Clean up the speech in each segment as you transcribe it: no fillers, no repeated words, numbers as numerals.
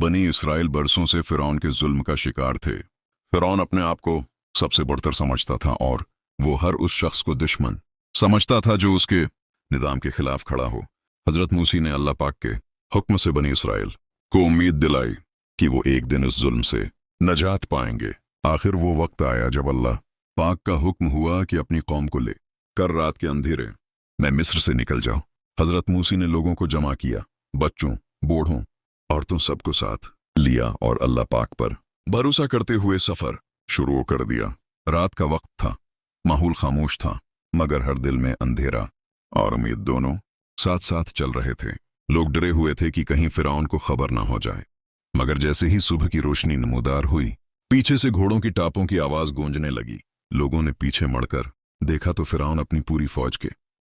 बनी इसराइल बरसों से फिरौन के जुल्म का शिकार थे। फिरौन अपने आप को सबसे बढ़तर समझता था और वो हर उस शख्स को दुश्मन समझता था जो उसके निज़ाम के खिलाफ खड़ा हो। हजरत मूसी ने अल्लाह पाक के हुक्म से बनी इसराइल को उम्मीद दिलाई कि वो एक दिन इस जुल्म से नजात पाएंगे। आखिर वो वक्त आया जब अल्लाह पाक का हुक्म हुआ कि अपनी कौम को ले कर रात के अंधेरे में मिस्र से निकल जाओ। हजरत मूसी ने लोगों को जमा किया, बच्चों, बूढ़ों, औरतों सबको साथ लिया और अल्लाह पाक पर भरोसा करते हुए सफर शुरू कर दिया। रात का वक्त था, माहौल खामोश था, मगर हर दिल में अंधेरा और उम्मीद दोनों साथ साथ चल रहे थे। लोग डरे हुए थे कि कहीं फिरौन को खबर ना हो जाए। मगर जैसे ही सुबह की रोशनी नमूदार हुई, पीछे से घोड़ों की टापों की आवाज गूंजने लगी। लोगों ने पीछे मुड़कर देखा तो फिरौन अपनी पूरी फौज के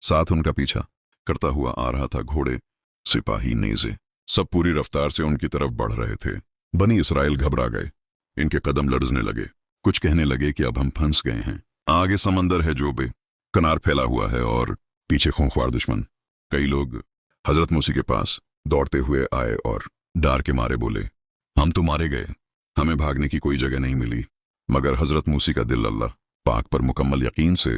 साथ उनका पीछा करता हुआ आ रहा था। घोड़े, सिपाही, नेज़े सब पूरी रफ्तार से उनकी तरफ बढ़ रहे थे। बनी इसराइल घबरा गए, इनके कदम लरजने लगे। कुछ कहने लगे कि अब हम फंस गए हैं, आगे समंदर है जो बेकनार फैला हुआ है और पीछे खूंखार दुश्मन। कई लोग हजरत मूसी के पास दौड़ते हुए आए और डर के मारे बोले, हम तो मारे गए, हमें भागने की कोई जगह नहीं मिली। मगर हजरत मूसी का दिल अल्लाह पाक पर मुकम्मल यकीन से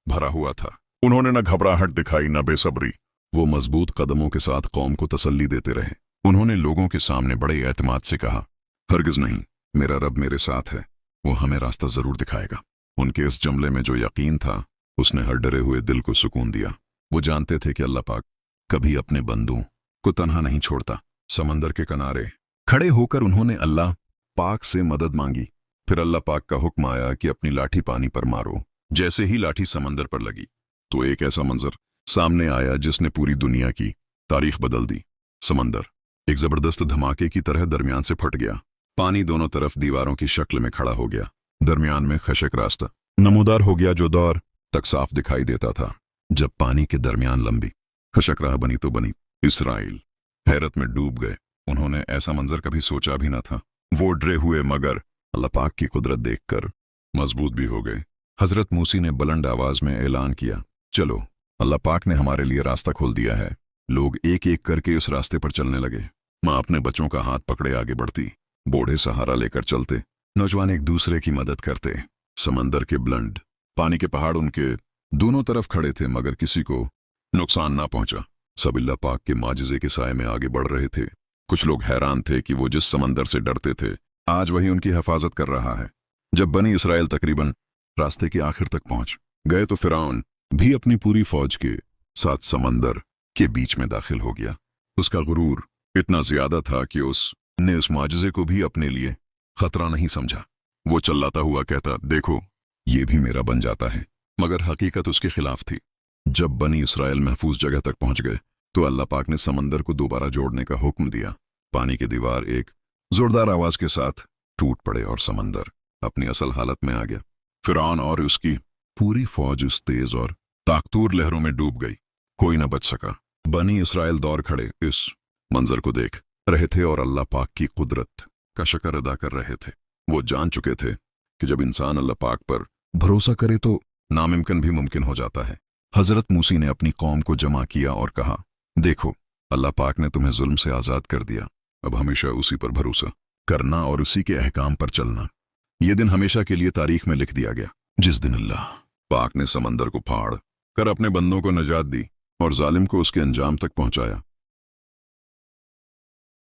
भरा हुआ था। उन्होंने न घबराहट दिखाई न बेसब्री। वो मजबूत कदमों के साथ कौम को तसल्ली देते रहे। उन्होंने लोगों के सामने बड़े एतमाद से कहा, हरगिज नहीं, मेरा रब मेरे साथ है, वो हमें रास्ता जरूर दिखाएगा। उनके इस जुमले में जो यकीन था उसने हर डरे हुए दिल को सुकून दिया। वो जानते थे कि अल्लाह पाक कभी अपने बंदों को तन्हा नहीं छोड़ता। समंदर के किनारे खड़े होकर उन्होंने अल्लाह पाक से मदद मांगी। फिर अल्लाह पाक का हुक्म आया कि अपनी लाठी पानी पर मारो। जैसे ही लाठी समंदर पर लगी तो एक ऐसा मंजर सामने आया जिसने पूरी दुनिया की तारीख बदल दी। समंदर एक जबरदस्त धमाके की तरह दरमियान से फट गया। पानी दोनों तरफ दीवारों की शक्ल में खड़ा हो गया। दरमियान में खशक रास्ता नमूदार हो गया जो दौर तक साफ दिखाई देता था। जब पानी के दरमियान लंबी खशक राह बनी तो बनी इसराइल हैरत में डूब गए। उन्होंने ऐसा मंजर कभी सोचा भी न था। वो डरे हुए मगर अल्लाह पाक की कुदरत देखकर मजबूत भी हो गए। हजरत मूसी ने बुलंद आवाज में ऐलान किया, चलो, अल्लाह पाक ने हमारे लिए रास्ता खोल दिया है। लोग एक एक करके उस रास्ते पर चलने लगे। माँ अपने बच्चों का हाथ पकड़े आगे बढ़ती, बूढ़े सहारा लेकर चलते, नौजवान एक दूसरे की मदद करते। समंदर के बुलंद पानी के पहाड़ उनके दोनों तरफ खड़े थे मगर किसी को नुकसान ना पहुंचा। सब अल्लाह पाक के माजिज़े के साए में आगे बढ़ रहे थे। कुछ लोग हैरान थे कि वो जिस समंदर से डरते थे आज वही उनकी हिफाजत कर रहा है। जब बनी इसराइल तकरीबन रास्ते के आखिर तक पहुंच गए तो फिरौन भी अपनी पूरी फौज के साथ समंदर के बीच में दाखिल हो गया। उसका गुरूर इतना ज्यादा था कि उसने इस माजिज़े को भी अपने लिए खतरा नहीं समझा। वो चिल्लाता हुआ कहता, देखो, ये भी मेरा बन जाता है। मगर हकीकत उसके खिलाफ थी। जब बनी इसराइल महफूज जगह तक पहुंच गए तो अल्लाह पाक ने समंदर को दोबारा जोड़ने का हुक्म दिया। पानी की दीवार एक जोरदार आवाज के साथ टूट पड़े और समंदर अपनी असल हालत में आ गया। फिरौन और उसकी पूरी फौज उस तेज और ताकतूर लहरों में डूब गई। कोई न बच सका। बनी इसराइल दौड़ खड़े इस मंजर को देख रहे थे और अल्लाह पाक की कुदरत का शुक्र अदा कर रहे थे। वो जान चुके थे कि जब इंसान अल्लाह पाक पर भरोसा करे तो नामुमकिन भी मुमकिन हो जाता है। हजरत मूसी ने अपनी कौम को जमा किया और कहा, देखो, अल्लाह पाक ने तुम्हें जुल्म से आजाद कर दिया। अब हमेशा उसी पर भरोसा करना और उसी के अहकाम पर चलना। ये दिन हमेशा के लिए तारीख में लिख दिया गया जिस दिन अल्लाह पाक ने समंदर को फाड़ कर अपने बंदों को नजात दी और जालिम को उसके अंजाम तक पहुंचाया।